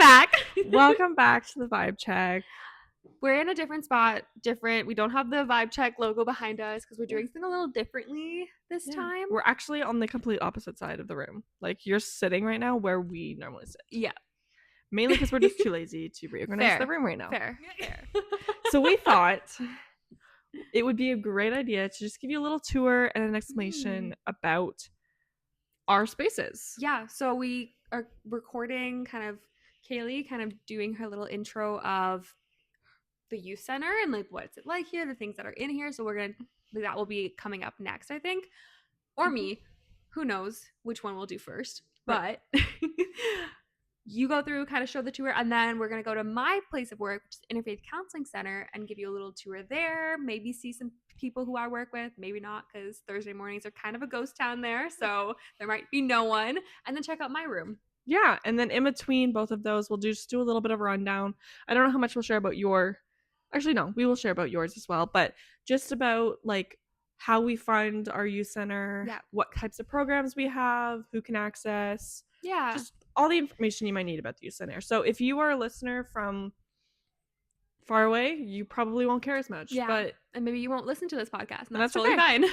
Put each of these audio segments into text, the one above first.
back. Welcome back to the Vibe Check. We're in a different spot, we don't have the Vibe Check logo behind us because we're doing something a little differently this time. We're actually on the complete opposite side of the room. Like, you're sitting right now where we normally sit. Yeah. Mainly because we're just too lazy to reorganize the room right now. Fair. So we thought it would be a great idea to just give you a little tour and an explanation about our spaces. Yeah, so we are recording Kaylee doing her little intro of the youth center and like what's it like here, the things that are in here. So that will be coming up next, I think. Or me. Who knows which one we'll do first. But you go through, kind of show the tour, and then we're going to go to my place of work, which is Interfaith Counselling Centre, and give you a little tour there. Maybe see some people who I work with. Maybe not, because Thursday mornings are kind of a ghost town there. So there might be no one. And then check out my room. Yeah, and then in between both of those, we'll just do a little bit of a rundown. I don't know how much we'll share about Actually, no, we will share about yours as well. But just about, like, how we fund our youth center, what types of programs we have, who can access. Yeah. Just all the information you might need about the youth center. So if you are a listener from far away, you probably won't care as much. Yeah. And maybe you won't listen to this podcast, and that's totally fine.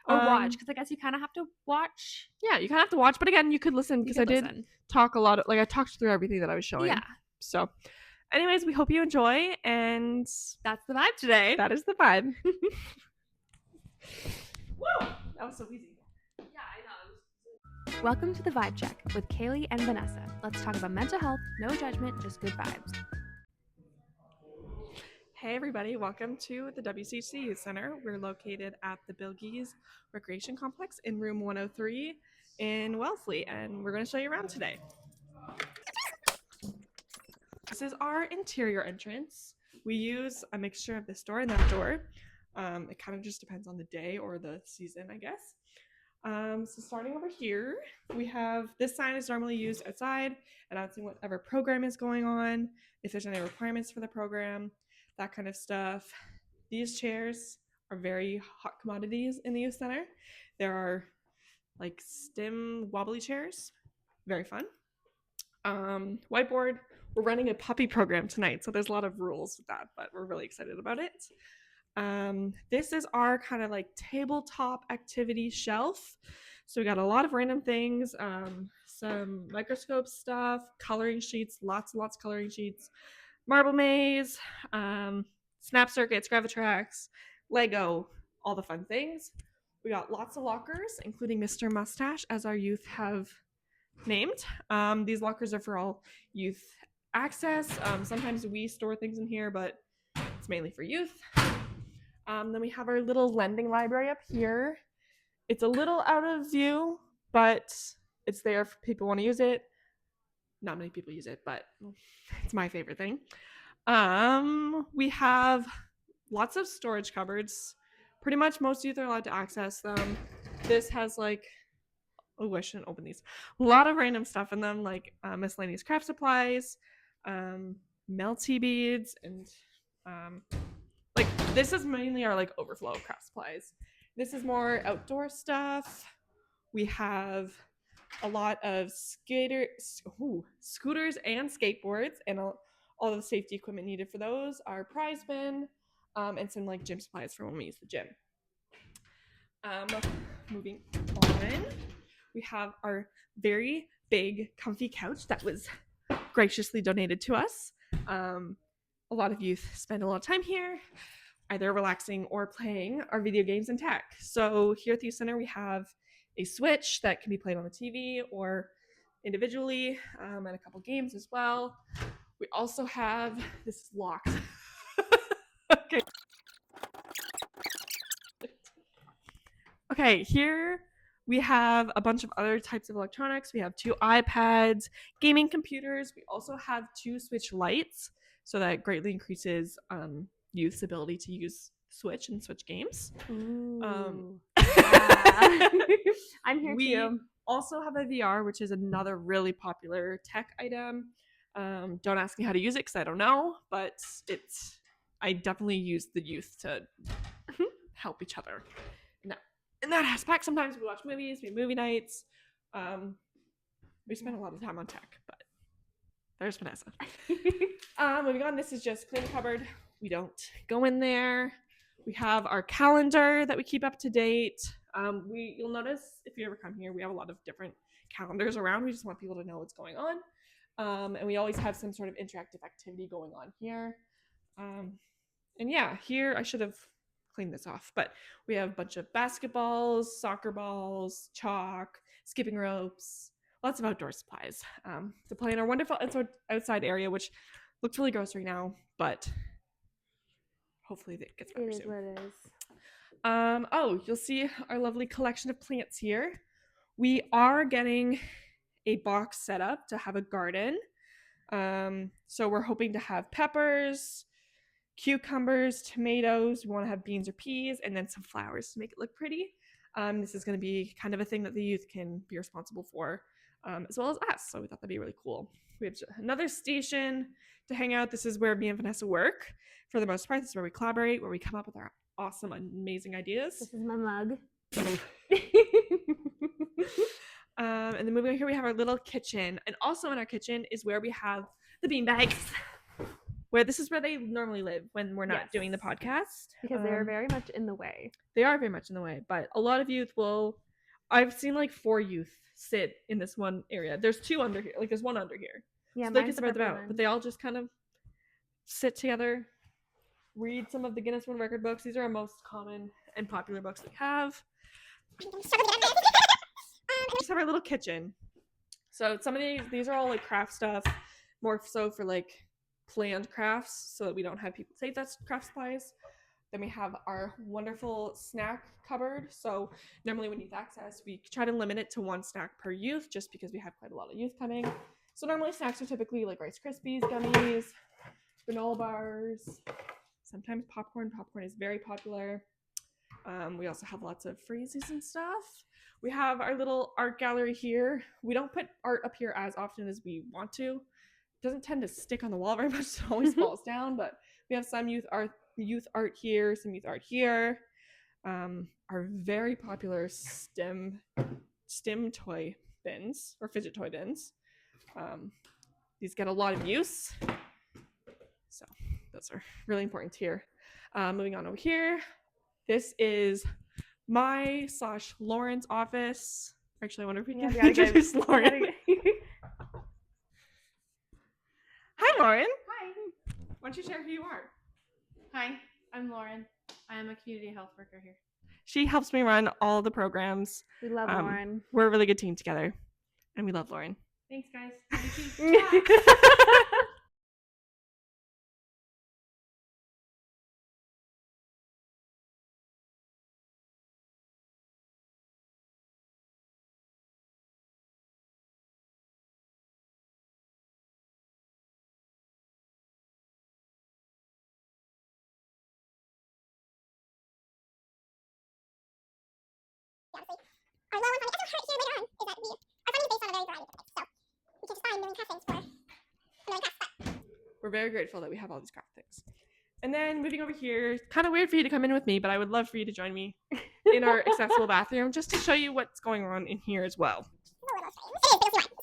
Or watch, because I guess you kind of have to watch. Yeah, you kind of have to watch. But again, you could listen, because I did talk a lot. I talked through everything that I was showing. Yeah. So anyways, we hope you enjoy, and that's the vibe today. That is the vibe. Woo! That was so easy. Yeah, I know. Welcome to the Vibe Check with Kaylee and Vanessa. Let's talk about mental health, no judgment, just good vibes. Hey everybody, welcome to the WCHC Youth Centre. We're located at the Bilgies Recreation Complex in room 103 in Wellesley, and we're going to show you around today. This is our interior entrance. We use a mixture of this door and that door. It kind of just depends on the day or the season, I guess. So starting over here, we have this sign is normally used outside, announcing whatever program is going on, if there's any requirements for the program, that kind of stuff. These chairs are very hot commodities in the youth center. There are like stem wobbly chairs, very fun. Whiteboard. We're running a puppy program tonight, so there's a lot of rules with that, but we're really excited about it. This is our kind of like tabletop activity shelf. So we got a lot of random things, some microscope stuff, coloring sheets, lots and lots of coloring sheets, marble maze, snap circuits, Gravitrax, Lego, all the fun things. We got lots of lockers, including Mr. Mustache, as our youth have named. These lockers are for all youth access. Sometimes we store things in here, but it's mainly for youth. Then we have our little lending library up here. It's a little out of view, but it's there if people want to use it. Not many people use it, but it's my favorite thing. We have lots of storage cupboards. Pretty much most youth are allowed to access them. This has like, I shouldn't open these. A lot of random stuff in them, like miscellaneous craft supplies, melty beads, and like this is mainly our like overflow craft supplies. This is more outdoor stuff. We have a lot of scooters and skateboards, and all the safety equipment needed for those. Our prize bin, and some like gym supplies for when we use the gym. Moving on, we have our very big comfy couch that was graciously donated to us. A lot of youth spend a lot of time here, either relaxing or playing our video games and tech. So here at the Youth Center, we have a Switch that can be played on the TV or individually, and a couple games as well. We also have, this is locked. Okay, here we have a bunch of other types of electronics. We have 2 iPads, gaming computers. We also have 2 Switch lights, so that greatly increases youth's ability to use Switch and Switch games. Ooh. Yeah. I'm here too. We also have a VR, which is another really popular tech item. Don't ask me how to use it because I don't know, but I definitely use the youth to help each other. In that aspect, sometimes we watch movies, we have movie nights. We spend a lot of time on tech, but There's Vanessa. Moving on, this is just clean cupboard. We don't go in there. We have our calendar that we keep up to date. You'll notice if you ever come here, we have a lot of different calendars around. We just want people to know what's going on. And we always have some sort of interactive activity going on here. And yeah, here I should have cleaned this off, but we have a bunch of basketballs, soccer balls, chalk, skipping ropes, lots of outdoor supplies to play in our wonderful outside area, which looks really gross right now, but hopefully it gets better soon. It is what it is. You'll see our lovely collection of plants here. We are getting a box set up to have a garden. So we're hoping to have peppers, cucumbers, tomatoes. We want to have beans or peas, and then some flowers to make it look pretty. This is going to be kind of a thing that the youth can be responsible for, as well as us. So we thought that'd be really cool. We have another station to hang out. This is where me and Vanessa work. For the most part, this is where we collaborate, where we come up with our awesome, amazing ideas. This is my mug. And then moving on here, we have our little kitchen. And also in our kitchen is where we have the beanbags. This is where they normally live when we're not doing the podcast. Because they are very much in the way. They are very much in the way. But a lot of youth I've seen like 4 youth sit in this one area. There's 2 under here. Like there's 1 under here. Yeah, so they can spread them out. But they all just kind of sit together, read some of the Guinness World Record books. These are our most common and popular books that we have. We just have our little kitchen. So some of these are all like craft stuff, more so for like planned crafts, so that we don't have people say that's craft supplies. Then we have our wonderful snack cupboard. So normally when youth access, we try to limit it to 1 snack per youth, just because we have quite a lot of youth coming. So normally snacks are typically like Rice Krispies, gummies, granola bars, sometimes popcorn. Popcorn is very popular. We also have lots of freezies and stuff. We have our little art gallery here. We don't put art up here as often as we want to. It doesn't tend to stick on the wall very much, so it always falls down, but we have some youth art here, some youth art here. Our very popular STEM toy bins, or fidget toy bins. These get a lot of use, so those are really important here. Moving on over here, this is my/Lauren's office. Actually, I wonder if we can introduce Lauren. Hi, Lauren. Hi. Why don't you share who you are? Hi, I'm Lauren. I am a community health worker here. She helps me run all the programs. We love Lauren. We're a really good team together, and we love Lauren. Thanks, guys. Our low on funding, as you'll hear later on, is that our funding is based on a very variety of things. So we can just find million craft things for a million crafts. But We're very grateful that we have all these craft things. And then moving over here, kind of weird for you to come in with me, but I would love for you to join me in our accessible bathroom just to show you what's going on in here as well.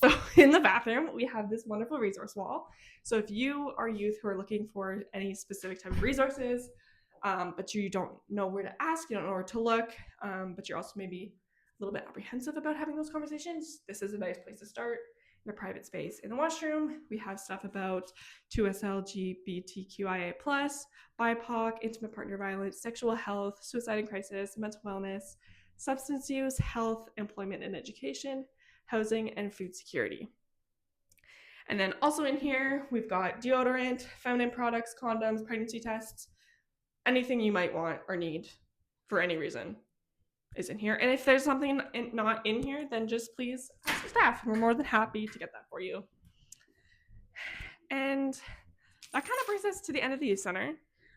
So in the bathroom, we have this wonderful resource wall. So if you are youth who are looking for any specific type of resources, but you don't know where to ask, you don't know where to look, but you're also maybe a little bit apprehensive about having those conversations, this is a nice place to start. In a private space. In the washroom, we have stuff about 2SL, LGBTQIA+, BIPOC, intimate partner violence, sexual health, suicide and crisis, mental wellness, substance use, health, employment and education, housing, and food security. And then also in here, we've got deodorant, feminine products, condoms, pregnancy tests, anything you might want or need for any reason is in here. And if there's something not in here, then just please ask the staff. We're more than happy to get that for you. And that kind of brings us to the end of the youth center.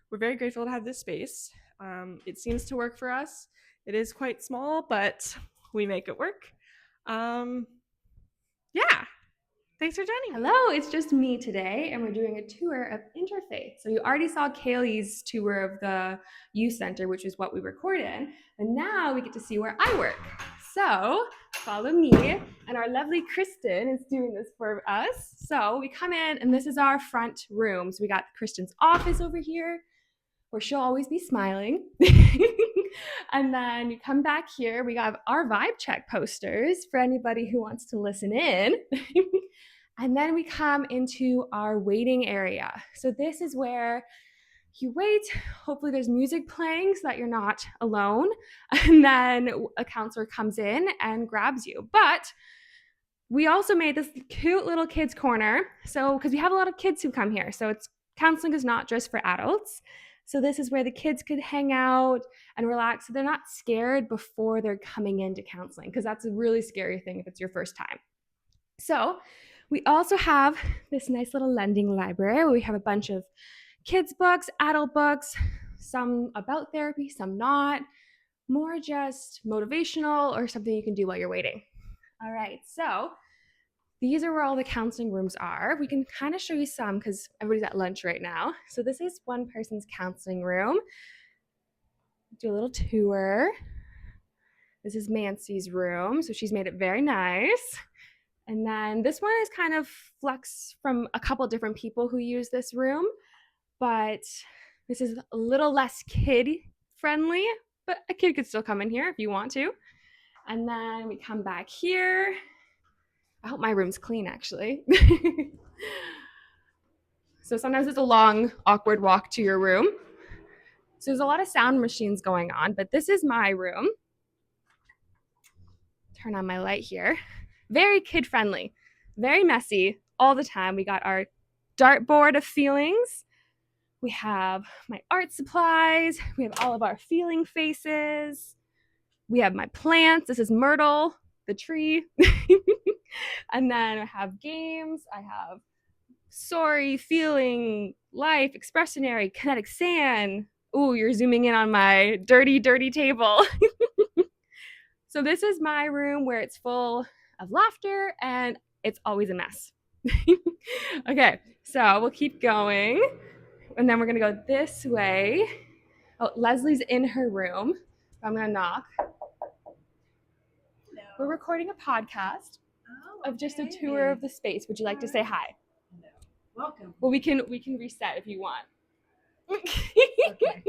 We're very grateful to have this space. It seems to work for us. It is quite small, but we make it work. Yeah. Thanks for joining me. Hello, it's just me today, and we're doing a tour of Interfaith. So you already saw Kaylee's tour of the youth center, which is what we recorded, and now we get to see where I work. So follow me, and our lovely Kristen is doing this for us. So we come in, and this is our front room. So we got Kristen's office over here, where she'll always be smiling. And then you come back here, we got our vibe check posters for anybody who wants to listen in. And then we come into our waiting area. So this is where you wait. Hopefully there's music playing so that you're not alone. And then a counselor comes in and grabs you. But we also made this cute little kids corner. So, because we have a lot of kids who come here. So counseling is not just for adults. So this is where the kids could hang out and relax so they're not scared before they're coming into counseling, because that's a really scary thing if it's your first time. So we also have this nice little lending library where we have a bunch of kids books, adult books, some about therapy, some not, more just motivational or something you can do while you're waiting. All right, so these are where all the counseling rooms are. We can kind of show you some because everybody's at lunch right now. So this is one person's counseling room. Do a little tour. This is Mancy's room. So she's made it very nice. And then this one is kind of flux from a couple different people who use this room. But this is a little less kid friendly, but a kid could still come in here if you want to. And then we come back here. I hope my room's clean, actually. So sometimes it's a long, awkward walk to your room. So there's a lot of sound machines going on, but this is my room. Turn on my light here. Very kid-friendly, very messy all the time. We got our dartboard of feelings. We have my art supplies. We have all of our feeling faces. We have my plants. This is Myrtle, the tree. And then I have games. I have sorry, feeling, life, expressionary, kinetic sand. Ooh, you're zooming in on my dirty, dirty table. So this is my room where it's full of laughter and it's always a mess. Okay, so we'll keep going. And then we're gonna go this way. Oh, Leslie's in her room. I'm gonna knock. Hello. We're recording a podcast of just a tour of the space. Would you like to say hi? Hello. Welcome. Well, we can reset if you want. Okay.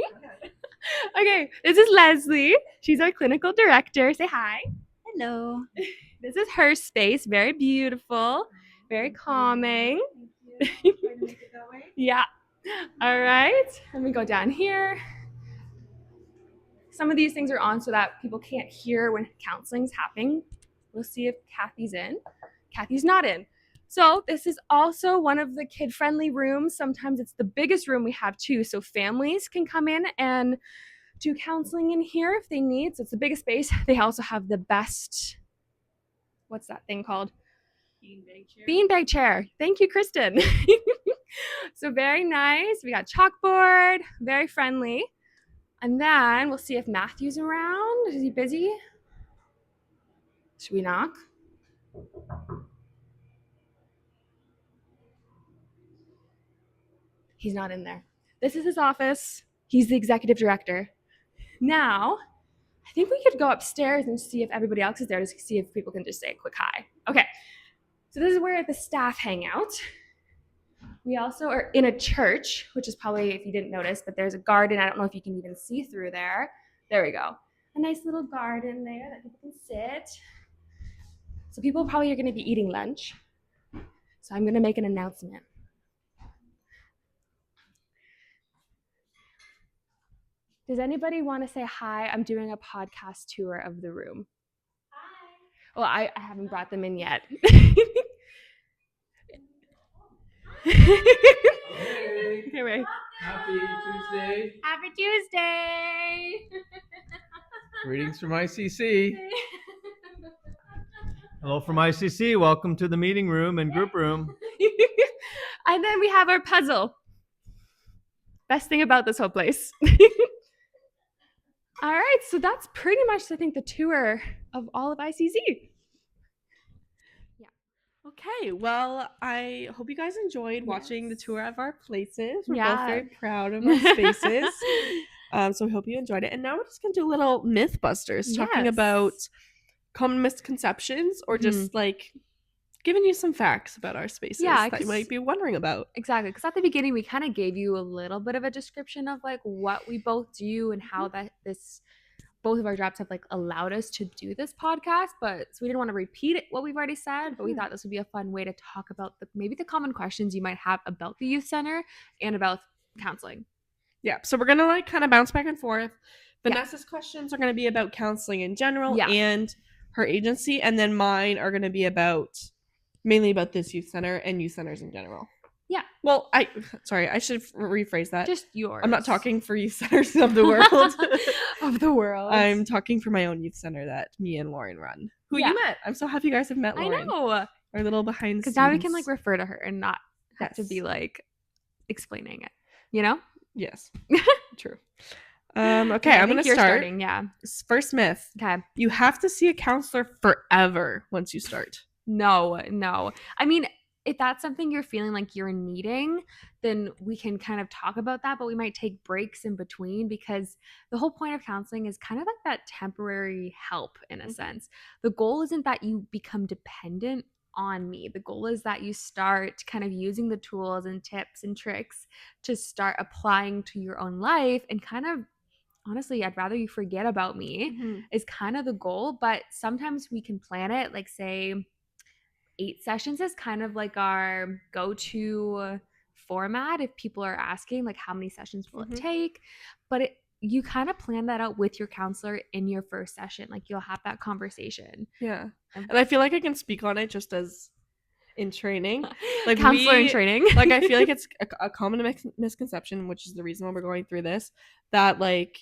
Okay, this is Leslie. She's our clinical director. Say hi. Hello. This is her space. Very beautiful, very calming. Thank you. Try to make it that way. Yeah. All right. Let me go down here. Some of these things are on so that people can't hear when counseling's happening. We'll see if Kathy's in. Kathy's not in. So this is also one of the kid-friendly rooms. Sometimes it's the biggest room we have too. So families can come in and do counseling in here if they need. So it's the biggest space. They also have the best, what's that thing called? Beanbag chair. Beanbag chair. Thank you, Kristen. So very nice. We got chalkboard, very friendly. And then we'll see if Matthew's around. Is he busy? Should we knock? He's not in there. This is his office. He's the executive director. Now, I think we could go upstairs and see if everybody else is there to see if people can just say a quick hi. Okay, so this is where the staff hang out. We also are in a church, which is probably, if you didn't notice, but there's a garden. I don't know if you can even see through there. There we go. A nice little garden there that people can sit. So people probably are going to be eating lunch. So I'm going to make an announcement. Does anybody want to say hi? I'm doing a podcast tour of the room. Hi. Well, I haven't brought them in yet. Hey, Okay, wait. happy Tuesday. Happy Tuesday. Greetings from ICC. Hello from ICC. Welcome to the meeting room and group room. And then we have our puzzle. Best thing about this whole place. All right, so that's pretty much, I think, the tour of all of ICC. Okay, well, I hope you guys enjoyed watching the tour of our places. We're Yeah. both very proud of our spaces. So we hope you enjoyed it. And now we're just going to do a little Mythbusters, talking Yes. about common misconceptions or just like giving you some facts about our spaces that you might be wondering about. Exactly, because at the beginning we kind of gave you a little bit of a description of like what we both do and how that both of our jobs have like allowed us to do this podcast, but so we didn't want to repeat what we've already said, but we thought this would be a fun way to talk about maybe the common questions you might have about the youth center and about counseling. Yeah, so we're gonna like kind of bounce back and forth. Vanessa's questions are gonna be about counseling in general and her agency, and then mine are gonna be mainly about this youth center and youth centers in general. Yeah. Well, I should rephrase that. Just yours. I'm not talking for youth centers of the world. Of the world. I'm talking for my own youth center that me and Lauren run. Who you met. I'm so happy you guys have met Lauren. I know. Our little behind the scenes. Because now we can like refer to her and not have to be like explaining it. You know? Yes. True. Okay, I'm gonna start. Starting, yeah. First myth. Okay. You have to see a counselor forever once you start. No. I mean, if that's something you're feeling like you're needing, then we can kind of talk about that, but we might take breaks in between because the whole point of counseling is kind of like that temporary help in a sense. The goal isn't that you become dependent on me. The goal is that you start kind of using the tools and tips and tricks to start applying to your own life and kind of honestly, I'd rather you forget about me is kind of the goal, but sometimes we can plan it like say 8 sessions is kind of like our go-to format if people are asking like how many sessions will it take, but you kind of plan that out with your counselor in your first session. Like you'll have that conversation. Yeah. And I feel like I can speak on it just as in training. Like counselor in training. Like I feel like it's a common misconception, which is the reason why we're going through this, that like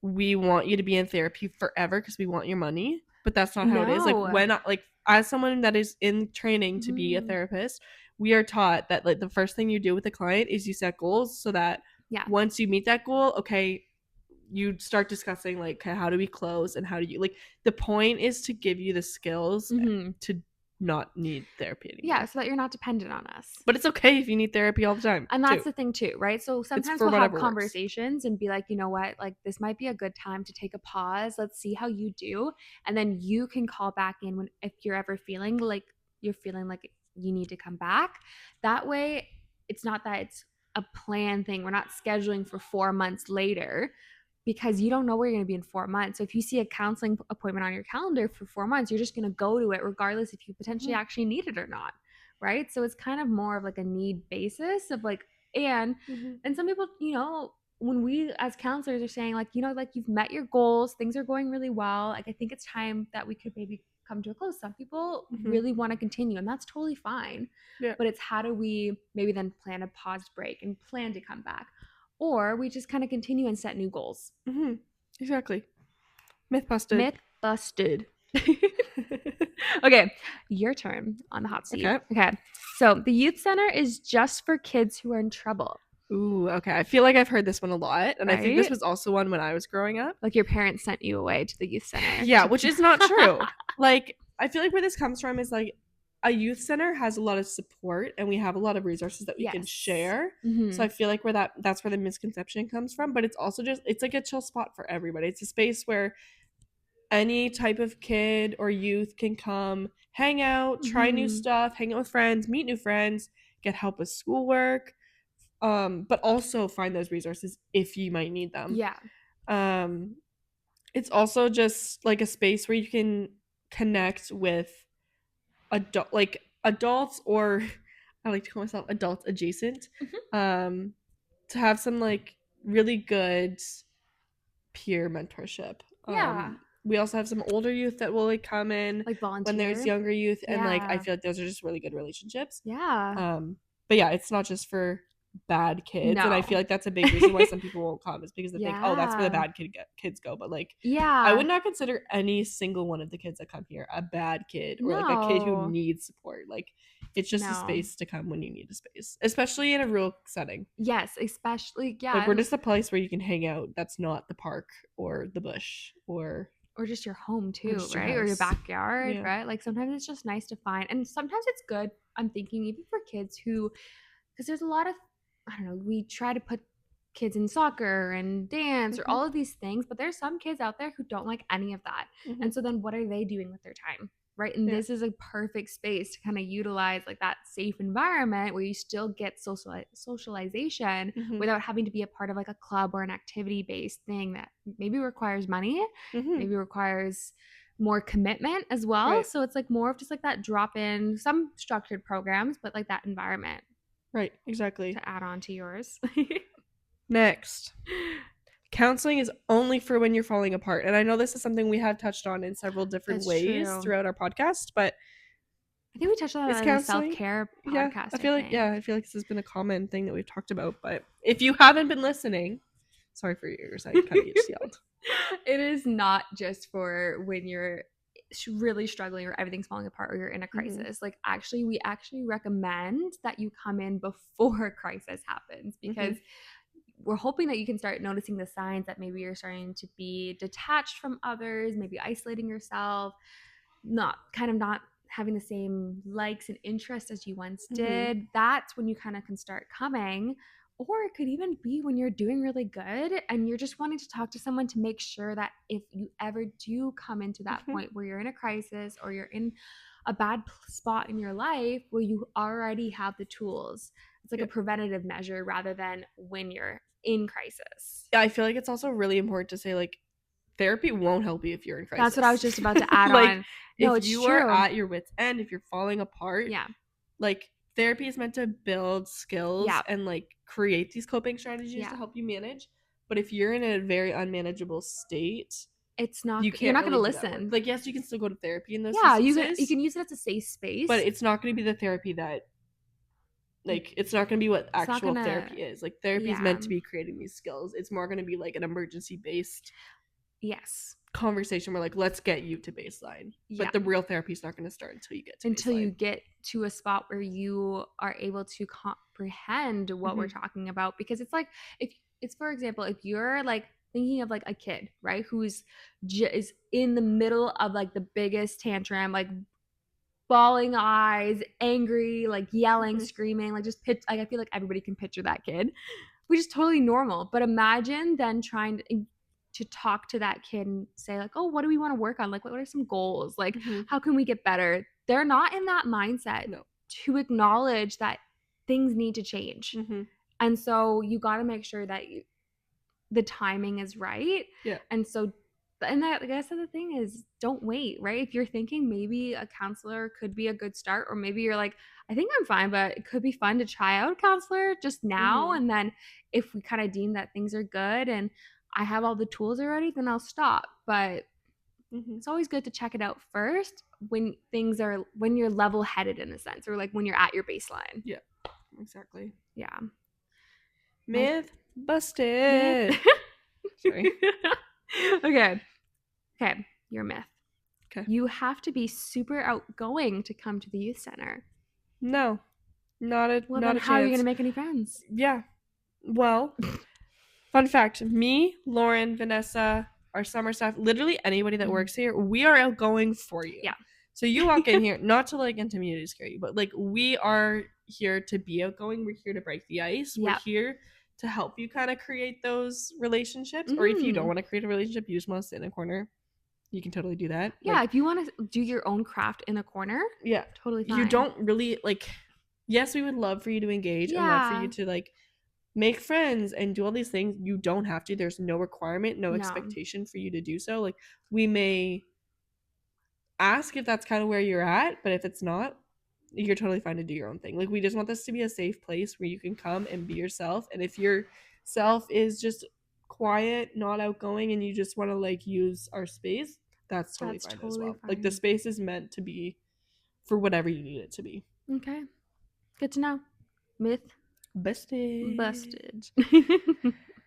we want you to be in therapy forever because we want your money. But that's not how it is. Like when as someone that is in training to be a therapist, we are taught that like the first thing you do with a client is you set goals so that once you meet that goal, okay, you start discussing like, okay, how do we close and how do you like the point is to give you the skills to not need therapy anymore. Yeah, so that you're not dependent on us. But it's okay if you need therapy all the time. And that's the thing too, right? So sometimes we'll have conversations and be like, you know what, like this might be a good time to take a pause. Let's see how you do. And then you can call back in if you're ever feeling like you need to come back. That way, it's not that it's a planned thing. We're not scheduling for 4 months later because you don't know where you're going to be in 4 months. So if you see a counseling appointment on your calendar for 4 months, you're just going to go to it regardless if you potentially actually need it or not, right? So it's kind of more of like a need basis of like, and some people, you know, when we as counselors are saying like, you know, like you've met your goals, things are going really well. Like I think it's time that we could maybe come to a close. Some people really want to continue and that's totally fine. Yeah. But it's how do we maybe then plan a paused break and plan to come back? Or we just kind of continue and set new goals. Exactly. Myth busted. Okay, your turn on the hot seat. Okay. So the youth center is just for kids who are in trouble. Ooh, okay. I feel like I've heard this one a lot. And I think this was also one when I was growing up. Like your parents sent you away to the youth center. Yeah, which is not true. Like, I feel like where this comes from is like a youth center has a lot of support and we have a lot of resources that we can share. So I feel like that's where the misconception comes from. But it's also just, it's like a chill spot for everybody. It's a space where any type of kid or youth can come, hang out, try new stuff, hang out with friends, meet new friends, get help with schoolwork, but also find those resources if you might need them. Yeah. It's also just like a space where you can connect with adults, or I like to call myself adult adjacent, to have some like really good peer mentorship. We also have some older youth that will like come in like volunteer when there's younger youth, and like I feel like those are just really good relationships. But yeah, it's not just for bad kids, and I feel like that's a big reason why some people won't come is because they think, oh, that's where the bad kids go. But like, I would not consider any single one of the kids that come here a bad kid or like a kid who needs support. Like, it's just a space to come when you need a space, especially in a rural setting. Yes, especially like we're just a place where you can hang out. That's not the park or the bush or just your home too, right? Or your backyard, right? Like sometimes it's just nice to find, and sometimes it's good. I'm thinking even for kids who, because there's a lot of, I don't know, we try to put kids in soccer and dance or all of these things, but there's some kids out there who don't like any of that. And so then what are they doing with their time? Right. And this is a perfect space to kind of utilize like that safe environment where you still get socialization without having to be a part of like a club or an activity based thing that maybe requires money, maybe requires more commitment as well. Right. So it's like more of just like that drop in, some structured programs, but like that environment. Right. Exactly. To add on to yours. Next. Counseling is only for when you're falling apart. And I know this is something we have touched on in several different ways throughout our podcast, but I think we touched on that in the self-care podcast. I feel like this has been a common thing that we've talked about. But if you haven't been listening, sorry for your ears. I kind of just yelled. It is not just for when you're really struggling or everything's falling apart or you're in a crisis. Like we actually recommend that you come in before a crisis happens, because we're hoping that you can start noticing the signs that maybe you're starting to be detached from others, maybe isolating yourself, not having the same likes and interests as you once did. That's when you kind of can start coming. Or it could even be when you're doing really good and you're just wanting to talk to someone to make sure that if you ever do come into that point where you're in a crisis or you're in a bad spot in your life, where you already have the tools. It's like a preventative measure rather than when you're in crisis. Yeah, I feel like it's also really important to say, like, therapy won't help you if you're in crisis. That's what I was just about to add like, on. No, if it's you true. are at your wit's end, if you're falling apart, like, therapy is meant to build skills and like create these coping strategies to help you manage. But if you're in a very unmanageable state, it's not. You're not going to listen. Like, yes, you can still go to therapy in those instances. You can use it as a safe space, but it's not going to be the therapy that. Like, it's not going to be what actual therapy is. Like, therapy is meant to be creating these skills. It's more going to be like an emergency-based conversation where, like, let's get you to baseline. But the real therapy is not going to start until you get to baseline. You get to a spot where you are able to comprehend what we're talking about. Because it's like, for example, if you're, like, thinking of, like, a kid, right, who's is in the middle of, like, the biggest tantrum, like, bawling eyes, angry, like yelling, screaming, like just I feel like everybody can picture that kid, which is totally normal. But imagine then trying to talk to that kid and say like, oh, what do we want to work on? Like, what are some goals? Like, how can we get better? They're not in that mindset to acknowledge that things need to change. And so you got to make sure that the timing is right. And so and I guess the thing is, don't wait, right? If you're thinking maybe a counselor could be a good start, or maybe you're like, I think I'm fine, but it could be fun to try out a counselor just now. And then if we kind of deem that things are good and I have all the tools already, then I'll stop. But it's always good to check it out first when you're level headed in a sense, or like when you're at your baseline. Yeah, exactly. Yeah. Myth busted. Sorry. Okay, your myth. Okay. You have to be super outgoing to come to the youth center. No, not a chance. How are you going to make any friends? Yeah. Well, fun fact, me, Lauren, Vanessa, our summer staff, literally anybody that works here, we are outgoing for you. Yeah. So you walk in here, not to like intimidate or scare you, but like we are here to be outgoing. We're here to break the ice. We're here to help you kind of create those relationships. Or if you don't want to create a relationship, you just want to sit in a corner, you can totally do that. Yeah, like, if you want to do your own craft in a corner, totally fine. You don't really, like, yes, we would love for you to engage and love for you to, like, make friends and do all these things. You don't have to. There's no requirement, no expectation for you to do so. Like, we may ask if that's kind of where you're at, but if it's not, you're totally fine to do your own thing. Like, we just want this to be a safe place where you can come and be yourself. And if your self is just quiet, not outgoing, and you just want to like use our space, that's totally fine as well. Fine. Like, the space is meant to be for whatever you need it to be. Okay, good to know. Myth busted.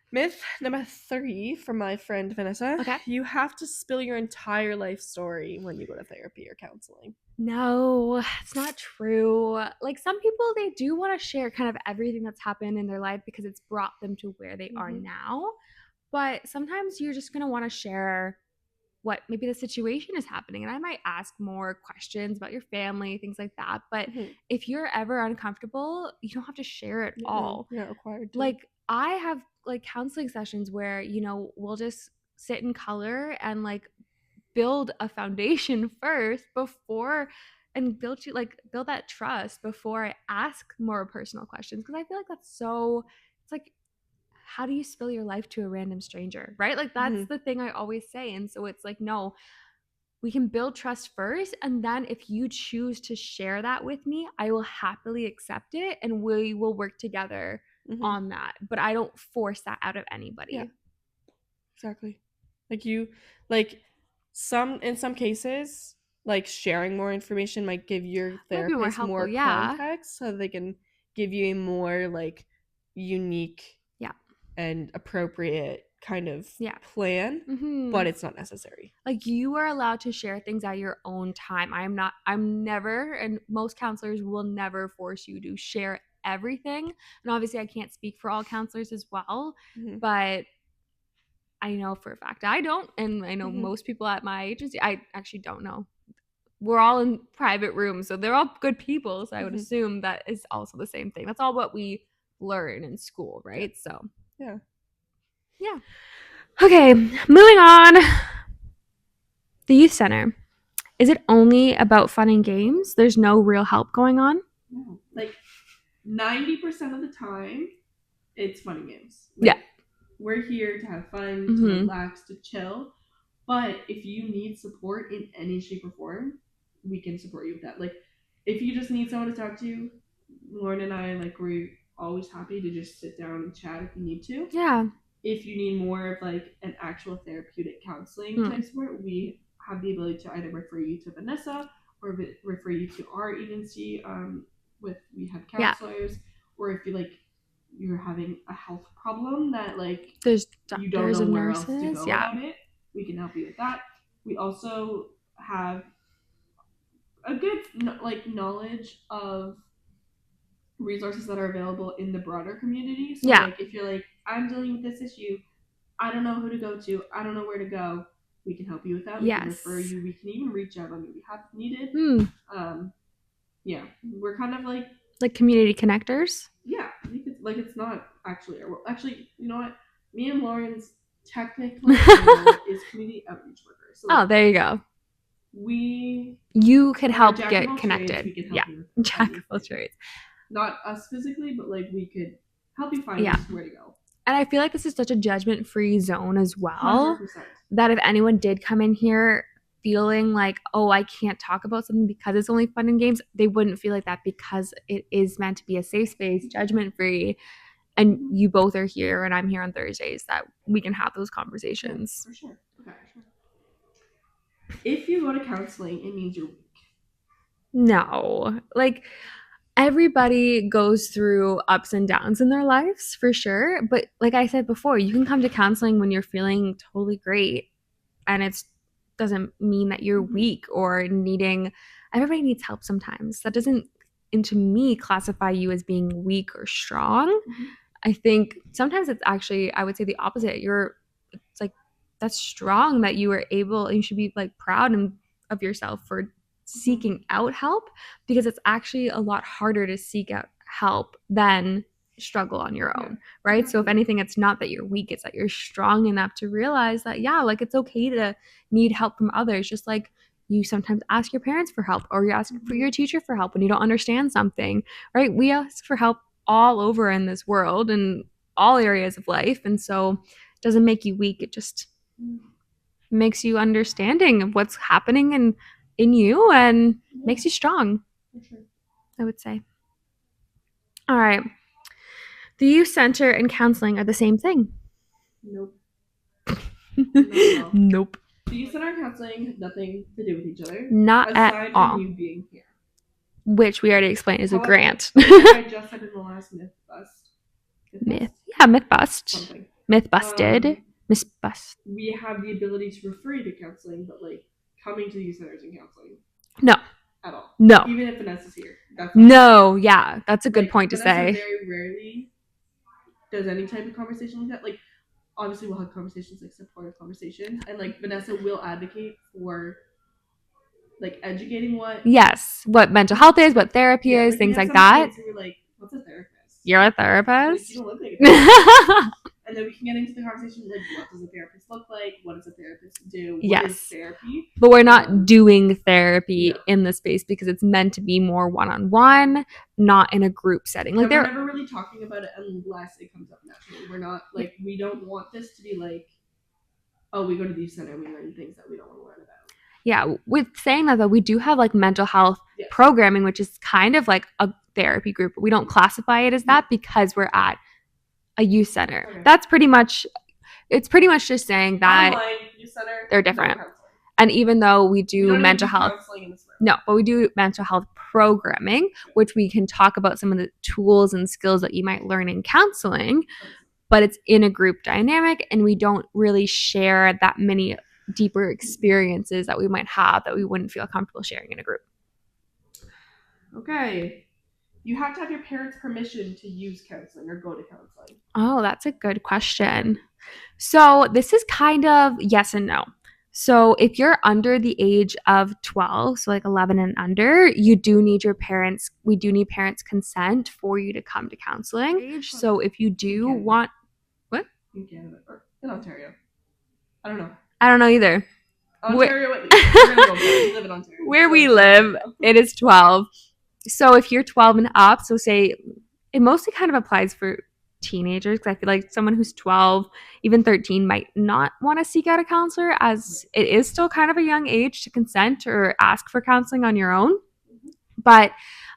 Myth number 3 from my friend Vanessa. Okay. You have to spill your entire life story when you go to therapy or counseling. No, it's not true. Like, some people, they do want to share kind of everything that's happened in their life because it's brought them to where they are now. But sometimes you're just going to want to share what maybe the situation is happening, and I might ask more questions about your family, things like that. But if you're ever uncomfortable, you don't have to share it all. You're not required to. Like I have like counseling sessions where, we'll just sit in color and like build a foundation first before and build that trust before I ask more personal questions, because I feel like that's so, it's like, how do you spill your life to a random stranger, right? Like that's the thing I always say. And so it's like, no, we can build trust first, and then if you choose to share that with me, I will happily accept it and we will work together on that. But I don't force that out of anybody. Yeah. Exactly. In some cases, like sharing more information might give your therapist more context, so they can give you a more like unique and appropriate kind of plan, but it's not necessary. Like you are allowed to share things at your own time. I'm never, and most counselors will never force you to share everything. And obviously I can't speak for all counselors as well, but I know for a fact I don't, and I know most people at my agency, I actually don't know. We're all in private rooms, so they're all good people, so I would assume that is also the same thing. That's all what we learn in school, right? So yeah. Okay, moving on. The youth center. Is it only about fun and games? There's no real help going on? No. Like 90% of the time, it's fun and games. We're here to have fun, to relax, to chill. But if you need support in any shape or form, we can support you with that. Like, if you just need someone to talk to, Lauren and I, like, we're always happy to just sit down and chat if you need to. Yeah. If you need more of, like, an actual therapeutic counseling type support, we have the ability to either refer you to Vanessa or refer you to our agency. We have counselors, or if you're having a health problem that like you don't know where else to go about it, we can help you with that. We also have a good knowledge of resources that are available in the broader community. So like if you're like, I'm dealing with this issue, I don't know who to go to, I don't know where to go, we can help you with that. We can refer you. We can even reach out on your behalf if needed. We're kind of like community connectors. Yeah, it's not actually our role. Actually, you know what? Me and Lauren's technical role is community outreach workers. So there you go. You could help get connected. We can help you with jack of all trades. Not us physically, but like we could help you find where to go. And I feel like this is such a judgment-free zone as well. 100%. That if anyone did come in here feeling like, oh, I can't talk about something because it's only fun and games, they wouldn't feel like that, because it is meant to be a safe space, judgment-free, and you both are here and I'm here on Thursdays, that we can have those conversations. For sure. Okay, sure. If you go to counseling, it means you're weak. No. Like, everybody goes through ups and downs in their lives, for sure. But like I said before, you can come to counseling when you're feeling totally great, and it doesn't mean that you're weak or needing. Everybody needs help sometimes. That doesn't, and to me, classify you as being weak or strong. I think sometimes it's actually, I would say the opposite. It's like, that's strong that you were able, and you should be like proud of yourself for seeking out help, because it's actually a lot harder to seek out help than struggle on your own, right? So if anything, it's not that you're weak, it's that you're strong enough to realize that like it's okay to need help from others, just like you sometimes ask your parents for help, or you ask for your teacher for help when you don't understand something, right? We ask for help all over in this world in all areas of life, and so it doesn't make you weak, it just makes you understanding of what's happening in you and makes you strong. For sure. I would say. All right. The youth center and counseling are the same thing. Nope. Nope. The youth center and counseling have nothing to do with each other. Not at aside all. from you being here. Which we already explained is a grant. I just said in the last myth bust. Myth. Yeah, myth bust. Something. Myth busted. Myth bust. We have the ability to refer you to counseling, but like coming to youth centers and counseling. No. At all. No. Even if Vanessa's here. That's a good point to Vanessa say. Very rarely does any type of conversation like that. Like, obviously we'll have conversations like supportive conversation, and like Vanessa will advocate for like educating what mental health is, what therapy is, we things have like some that. kids who are like, what's a therapist? You're a Like, therapist. you don't look like a therapist. And then we can get into the conversation like, what does a therapist look like? What does a therapist do? What Yes. is therapy? But we're not doing therapy No. in the space because it's meant to be more one-on-one, not in a group setting. Like we're never really talking about it unless it comes up naturally. We're not like, we don't want this to be like, oh, we go to the youth center and we learn things that we don't want to learn about. Yeah, with saying that though, we do have like mental health Yes. programming, which is kind of like a therapy group. We don't classify it as that because we're at a youth center. Okay. That's pretty much, it's pretty much just saying that Online youth center, they're no different. counseling. And even though we We do don't mental even do health, counseling in this room. no, but we do mental health programming, which we can talk about some of the tools and skills that you might learn in counseling, but it's in a group dynamic and we don't really share that many deeper experiences that we might have that we wouldn't feel comfortable sharing in a group. Okay. You have to have your parents' permission to use counseling or go to counseling. Oh, that's a good question. So this is kind of yes and no. So if you're under the age of 12, so like 11 and under, you do need we do need parents' consent for you to come to counseling. So if you do Okay. want, In Canada or in Ontario. I don't know. I don't know either. Ontario at least. We're gonna go with that. We live in Ontario. Where so we it's live, Ontario. it is 12. So if you're 12 and up, so say it mostly kind of applies for teenagers because I feel like someone who's 12, even 13 might not want to seek out a counselor as it is still kind of a young age to consent or ask for counseling on your own. But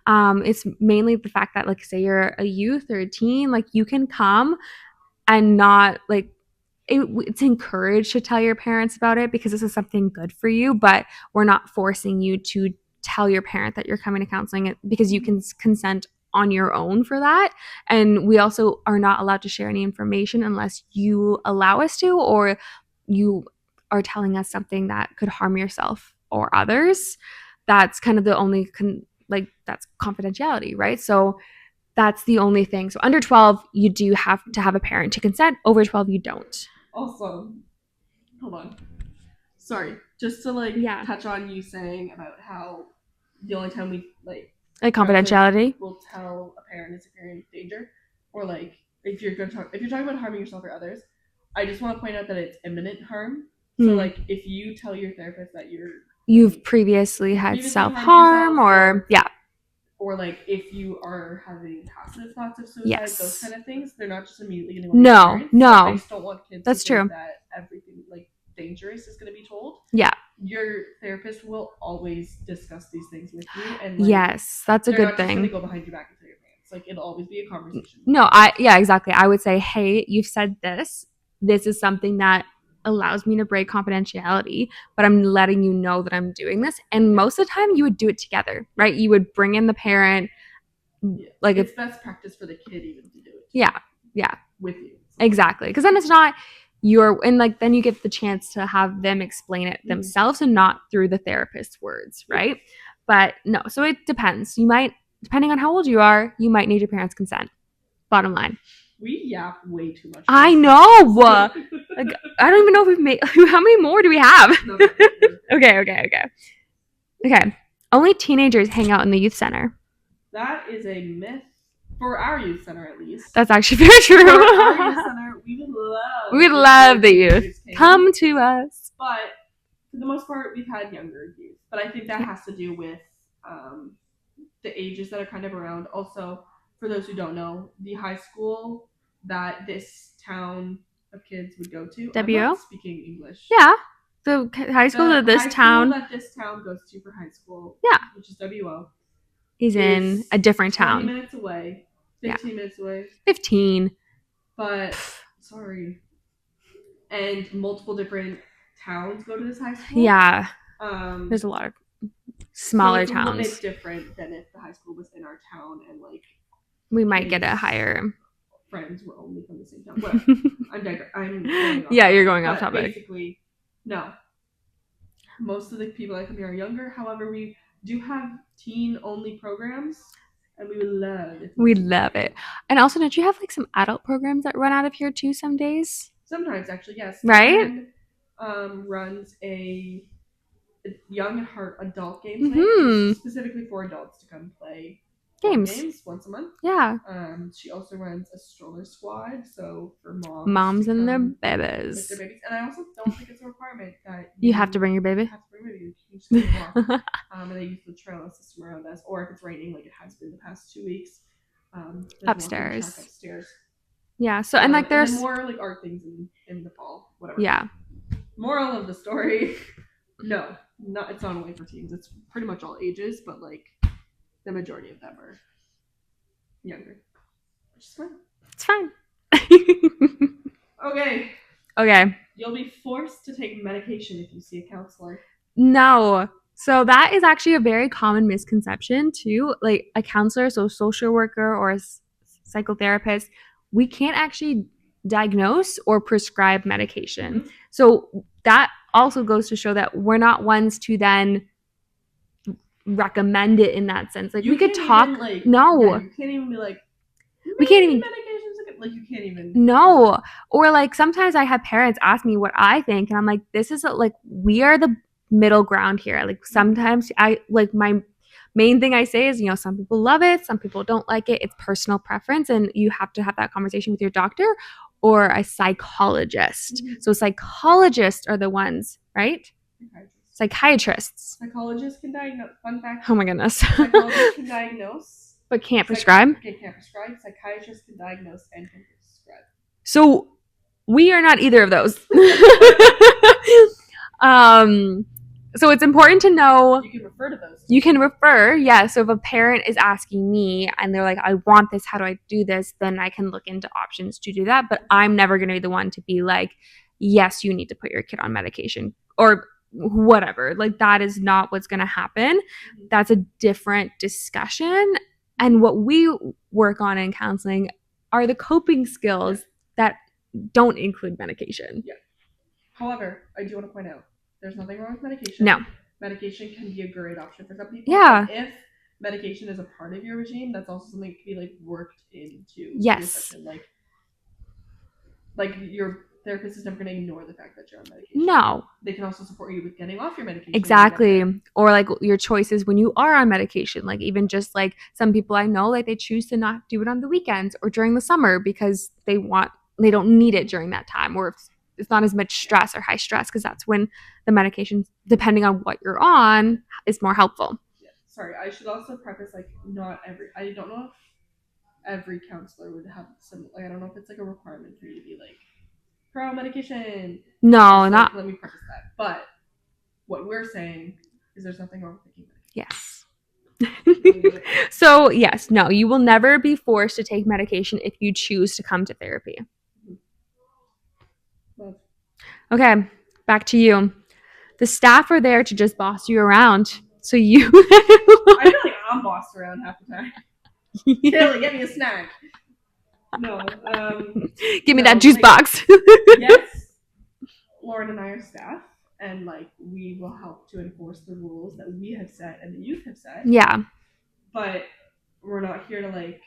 it's mainly the fact that like say you're a youth or a teen, like you can come and not like it's encouraged to tell your parents about it because this is something good for you, but we're not forcing you to tell your parent that you're coming to counseling because you can consent on your own for that. And we also are not allowed to share any information unless you allow us to, or you are telling us something that could harm yourself or others. That's kind of the only that's confidentiality, right? So that's the only thing. So under 12, you do have to have a parent to consent. Over 12, you don't. Also, hold on. Sorry, just to touch on you saying about how the only time we like confidentiality, will tell a parent is if you're in danger, or like if you're talking about harming yourself or others. I just want to point out that it's imminent harm. So like if you tell your therapist that you've previously had self-harm or like if you are having passive thoughts of suicide, yes, those kind of things, they're not just immediately going to No. I just don't want kids That's to think true. that everything like dangerous is going to be told. Yeah. Your therapist will always discuss these things with you, and yes, that's a good thing. They're not just going to go behind your back and tell your parents. Like it'll always be a conversation. No, exactly. I would say, hey, you've said this. This is something that allows me to break confidentiality, but I'm letting you know that I'm doing this. And most of the time you would do it together, right? You would bring in the parent. Like it's best practice for the kid even to do it. Yeah. With you. Exactly. Because then it's not then you get the chance to have them explain it themselves and not through the therapist's words, right? But no, so it depends. You might, depending on how old you are, you might need your parents' consent. Bottom line. We yap way too much. I know. Like, I don't even know if we've made. How many more do we have? Okay. Only teenagers hang out in the youth center. That is a myth for our youth center, at least. That's actually very true. For our youth center, we would love the youth. Come to us. But for the most part, we've had younger youth. But I think that has to do with the ages that are kind of around. Also, for those who don't know, the high school that this town of kids would go to. I'm not speaking English. Yeah. The high school that this town goes to for high school. Yeah. Which is WO. Is in a different town. 20 minutes away. 15 minutes away. 15. But, sorry. And multiple different towns go to this high school. Yeah. There's a lot of smaller so it's towns. a little bit different than if the high school was in our town and like we might get a higher friends were only from the same town. Well, I'm going off you're going off topic. Basically, no. Most of the people that come here are younger. However, we do have teen-only programs, and we would love it. We love it. And also, don't you have like some adult programs that run out of here too some days? Sometimes, actually, yes. Right? Runs a young at heart adult games night, Mhm. specifically for adults to come play Games. once a month. Yeah. She also runs a stroller squad, so for Moms to and their come with their babies. babies. And I also don't think it's a requirement that You have to bring your You baby. have to bring your baby. You can just bring a walk. And they use the trail system around us, or if it's raining, like it has been the past 2 weeks. There's a walking Upstairs. track upstairs. Yeah. So and like And there's then more like art things in the fall, whatever. yeah. Moral of the story: no, it's not only for teens. It's pretty much all ages, but like the majority of them are younger, which is fine. It's fine. Okay. Okay. You'll be forced to take medication if you see a counselor. No. So that is actually a very common misconception too. Like a counselor, so a social worker or a psychotherapist, we can't actually diagnose or prescribe medication. Mhm. So that also goes to show that we're not ones to then recommend it in that sense. Like You we could can't talk. even, like, No. yeah, you can't even be like. We can't even. Medications like you can't even. No. Or like sometimes I have parents ask me what I think, and I'm like, this is like we are the middle ground here. Like sometimes I like my main thing I say is, some people love it, some people don't like it. It's personal preference, and you have to have that conversation with your doctor or a psychologist. Mhm. So psychologists are the ones, right? Psychiatrists. Psychologists can diagnose. Fun fact. Oh my goodness. Psychologists can diagnose. But can't prescribe? Can't prescribe. Psychiatrists can diagnose and can prescribe. So we are not either of those. So it's important to know. You can refer to those. You can refer, yeah. So if a parent is asking me and they're like, I want this, how do I do this? Then I can look into options to do that. But I'm never going to be the one to be like, yes, you need to put your kid on medication or whatever. Like that is not what's going to happen. Mm-hmm. That's a different discussion. And what we work on in counseling are the coping skills that don't include medication. Yeah. However, I do want to point out, there's nothing wrong with medication. No. Medication can be a great option for some people. Yeah. But if medication is a part of your regime, that's also something that can be like worked into yes. your session. Like your therapist is never going to ignore the fact that you're on medication. No. They can also support you with getting off your medication. Exactly. Or like your choices when you are on medication. Like even just like some people I know, like they choose to not do it on the weekends or during the summer because they don't need it during that time, or it's not as much stress or high stress, because that's when the medication, depending on what you're on, is more helpful. Yeah. Sorry, I should also preface, like, I don't know if every counselor would have some, like, I don't know if it's like a requirement for you to be like pro medication. No, not. Let me preface that. But what we're saying is there's nothing wrong with taking medication. Yes. So yes, no, you will never be forced to take medication if you choose to come to therapy. Okay, back to you. The staff are there to just boss you around. So you. I feel like I'm bossed around half the time. Taylor, get me a snack. No. Give me that juice box. Yes, Lauren and I are staff, and like we will help to enforce the rules that we have set and the youth have set. Yeah. But we're not here to like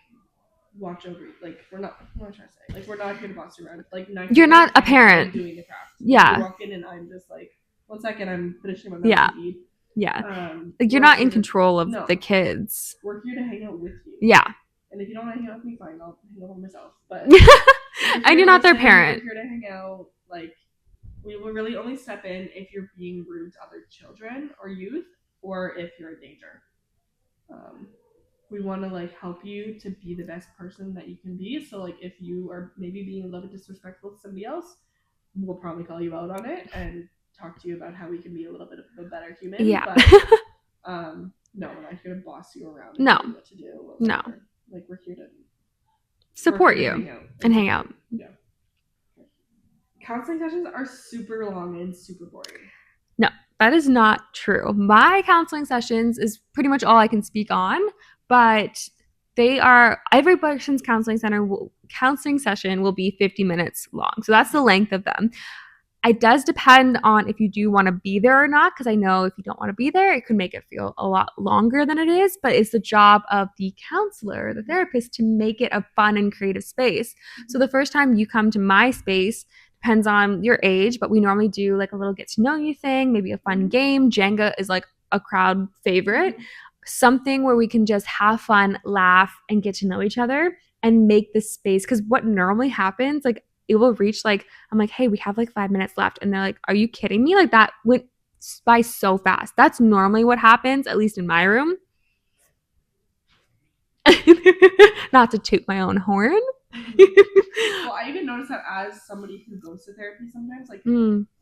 watch over you. Like we're not. What am I trying to say? Like we're not here to boss you around. Like you're not a parent doing the craft. Yeah. You walk in and I'm just like, 1 second, I'm finishing my feed. Yeah. Like you're not in control of the kids. We're here to hang out with you. Yeah. And if you don't want to hang out with me, fine. I'll hang out with myself. But and you're not their parent. We're here to hang out. Like we will really only step in if you're being rude to other children or youth, or if you're in danger. We want to like help you to be the best person that you can be. So like if you are maybe being a little bit disrespectful to somebody else, we'll probably call you out on it and talk to you about how we can be a little bit of a better human. Yeah. But no, we're not here to boss you around. No. Tell you what to do. No. Like we're here to support you and hang out. Yeah. Counseling sessions are super long and super boring. No, that is not true. My counseling sessions is pretty much all I can speak on, but every person's counseling session will be 50 minutes long. So that's the length of them. It does depend on if you do want to be there or not, because I know if you don't want to be there, it could make it feel a lot longer than it is, but it's the job of the counselor, the therapist, to make it a fun and creative space. So the first time you come to my space, depends on your age, but we normally do like a little get to know you thing, maybe a fun game. Jenga is like a crowd favorite. Something where we can just have fun, laugh, and get to know each other and make this space. Because what normally happens, like it will reach like, I'm like, hey, we have like 5 minutes left. And they're like, are you kidding me? Like that went by so fast. That's normally what happens, at least in my room. Not to toot my own horn. Well, I even notice that as somebody who goes to therapy sometimes, like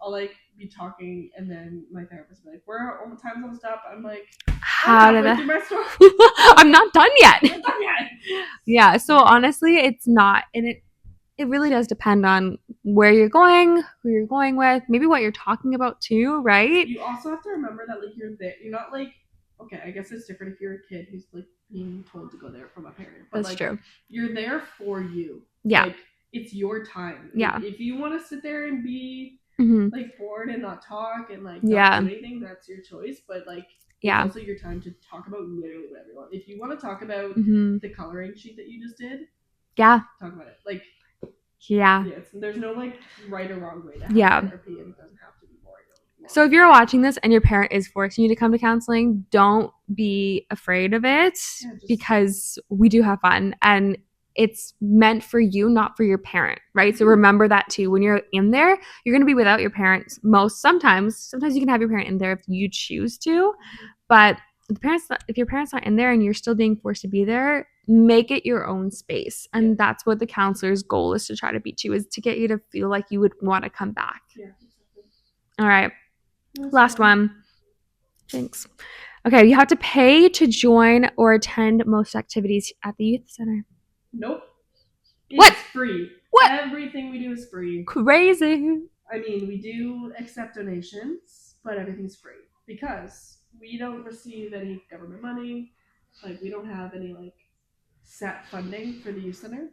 I'll like be talking and then my therapist will be like, "We're time's almost up." I'm like, how did halfway through my story. I'm not done yet. I'm not done yet. Yeah, so honestly, it's not, and it really does depend on where you're going, who you're going with, maybe what you're talking about too, right? You also have to remember that like you're there. You're not like, okay, I guess it's different if you're a kid who's like being told to go there from a parent. But That's like, true. You're there for you. Yeah. Like, it's your time. Yeah. If you want to sit there and be like bored and not talk and like not do anything, that's your choice. But like, it's also your time to talk about literally whatever you want. If you want to talk about the coloring sheet that you just did, talk about it. Like, there's no like right or wrong way to have therapy, and it doesn't have to be boring. So if you're watching this and your parent is forcing you to come to counseling, don't be afraid of it, because we do have fun and it's meant for you, not for your parent, right? So remember that too. When you're in there, you're going to be without your parents sometimes you can have your parent in there if you choose to, but if your parents not in there and you're still being forced to be there, make it your own space. And that's what the counselor's goal is, to try to beat you, is to get you to feel like you would want to come back. All right. Last one. Thanks. Okay, you have to pay to join or attend most activities at the youth center. Nope. What? It's free. What? Everything we do is free. Crazy. I mean, we do accept donations, but everything's free because we don't receive any government money. Like, we don't have any like set funding for the youth center.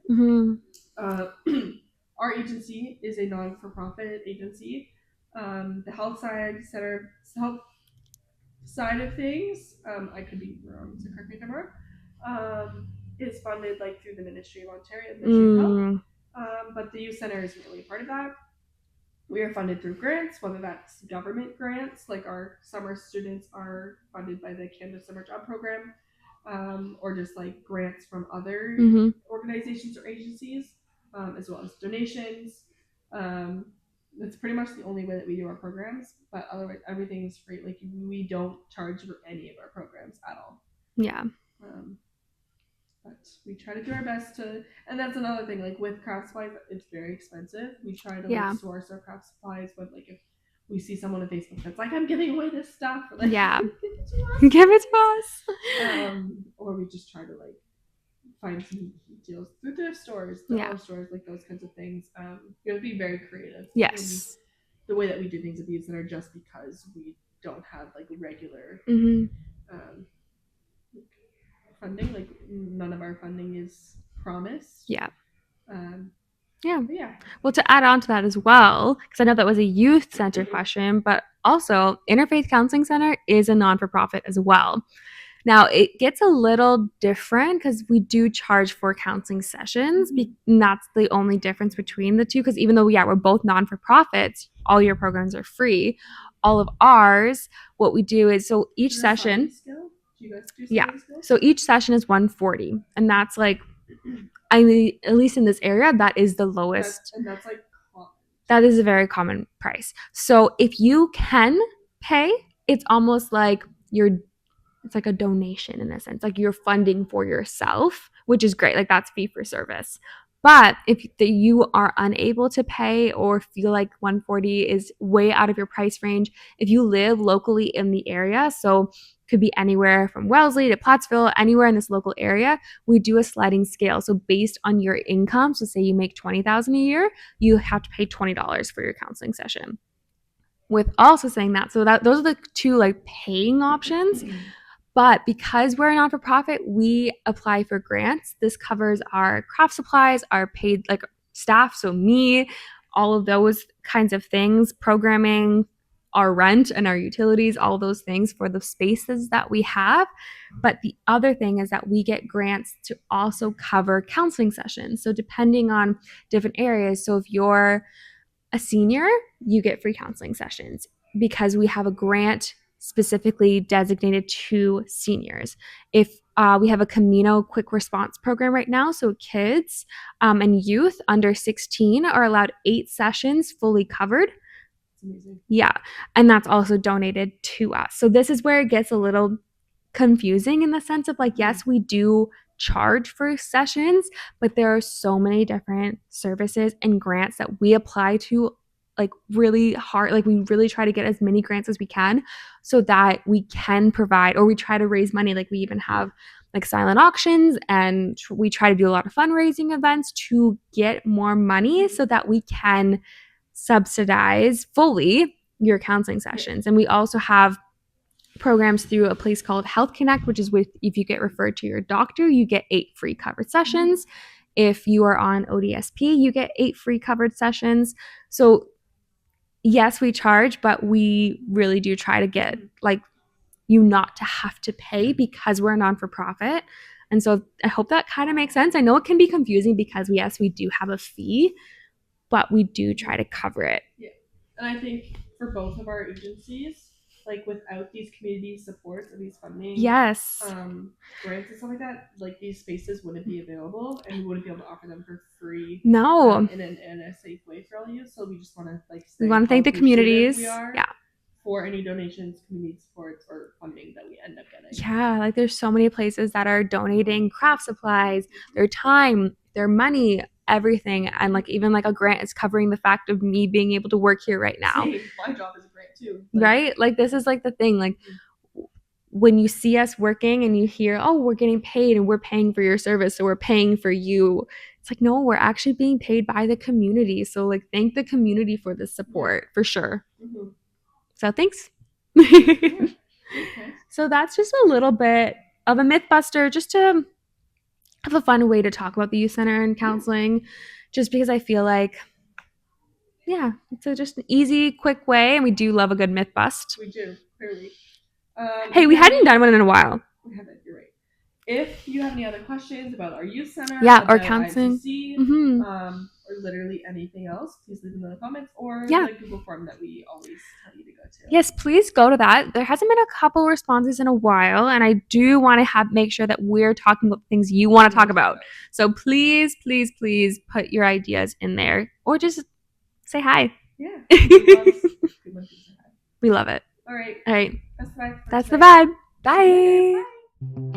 Our agency is a non-for-profit agency. The health side of things, I could be wrong, so correct me if I'm wrong, is funded like through the Ministry of Ontario, Ministry of Health. But the youth center isn't really a part of that. We are funded through grants, whether that's government grants, like our summer students are funded by the Canada Summer Job Program, or just like grants from other organizations or agencies, as well as donations. That's pretty much the only way that we do our programs, but otherwise everything is free. Like, we don't charge for any of our programs at all. Yeah. But we try to do our best to, and that's another thing, like with craft supplies, it's very expensive. We try to like source our craft supplies, but like if we see someone on Facebook that's like, I'm giving away this stuff, or like, give it to us. Or we just try to like find some deals through thrift stores, dollar stores, like those kinds of things. You have to be very creative. Yes. In the way that we do things at the youth center, just because we don't have like regular funding. Like, none of our funding is promised. Yeah. Well, to add on to that as well, because I know that was a youth center question, but also Interfaith Counselling Centre is a non-for-profit as well. Now, it gets a little different because we do charge for counseling sessions, and that's the only difference between the two, because even though, we're both non-for-profits, all your programs are free. All of ours, what we do is, so each session... Do you guys do skill? So each session is $140, and that's like, I mean, at least in this area, that is the lowest. And that's like common. That is a very common price. So if you can pay, it's almost like it's like a donation in a sense, like you're funding for yourself, which is great. Like, that's fee for service. But if you are unable to pay or feel like $140 is way out of your price range, if you live locally in the area, so could be anywhere from Wellesley to Plattsville, anywhere in this local area, we do a sliding scale. So based on your income, so say you make $20,000 a year, you have to pay $20 for your counseling session. With also saying that, so that those are the two like paying options. But because we're a non-for-profit, we apply for grants. This covers our craft supplies, our paid like staff, so me, all of those kinds of things, programming, our rent and our utilities, all those things for the spaces that we have. But the other thing is that we get grants to also cover counseling sessions. So depending on different areas, so if you're a senior, you get free counseling sessions because we have a grant specifically designated to seniors. If we have a Camino quick response program right now, so kids and youth under 16 are allowed 8 sessions fully covered. It's amazing. Yeah, and that's also donated to us. So this is where it gets a little confusing in the sense of like, yes, we do charge for sessions, but there are so many different services and grants that we apply to like really hard. Like we really try to get as many grants as we can so that we can provide, or we try to raise money. Like we even have like silent auctions, and we try to do a lot of fundraising events to get more money so that we can subsidize fully your counseling sessions. And we also have programs through a place called Health Connect, which is with, if you get referred to your doctor, you get 8 free covered sessions. If you are on ODSP, you get 8 free covered sessions. So yes, we charge, but we really do try to get like you not to have to pay because we're a non-for-profit. And so I hope that kind of makes sense. I know it can be confusing because yes, we do have a fee, but we do try to cover it. Yeah. And I think for both of our agencies, like without these community supports or these funding Yes. grants and stuff like that, like these spaces wouldn't be available, and we wouldn't be able to offer them for free. No. In a safe way for all you. So we just want to like say We want to thank the communities. Yeah. For any donations, community supports, or funding that we end up getting. Yeah, like there's so many places that are donating craft supplies, their time, their money, everything. And like even like a grant is covering the fact of me being able to work here right now. Same. My job is a grant too. Right? Like this is like the thing, like when you see us working and you hear, oh, we're getting paid and we're paying for your service, so we're paying for you. It's like, no, we're actually being paid by the community. So like thank the community for the support for sure. Mm-hmm. So thanks. Okay. So that's just a little bit of a myth buster, just to have a fun way to talk about the youth center and counseling, just because I feel like, yeah, it's just an easy, quick way, and we do love a good myth bust. We do, clearly. Hey, we hadn't done one in a while. We haven't, you're right. If you have any other questions about our youth center, or counseling, or literally anything else, please leave them in the comments or the Google form that we always tell you to go to. Yes, please go to that. There hasn't been a couple responses in a while, and I do want to make sure that we're talking about things you want to talk about. So please, please, please put your ideas in there, or just say hi. Yeah. We love it. All right. All right. That's the vibe. That's the vibe. Bye. Bye.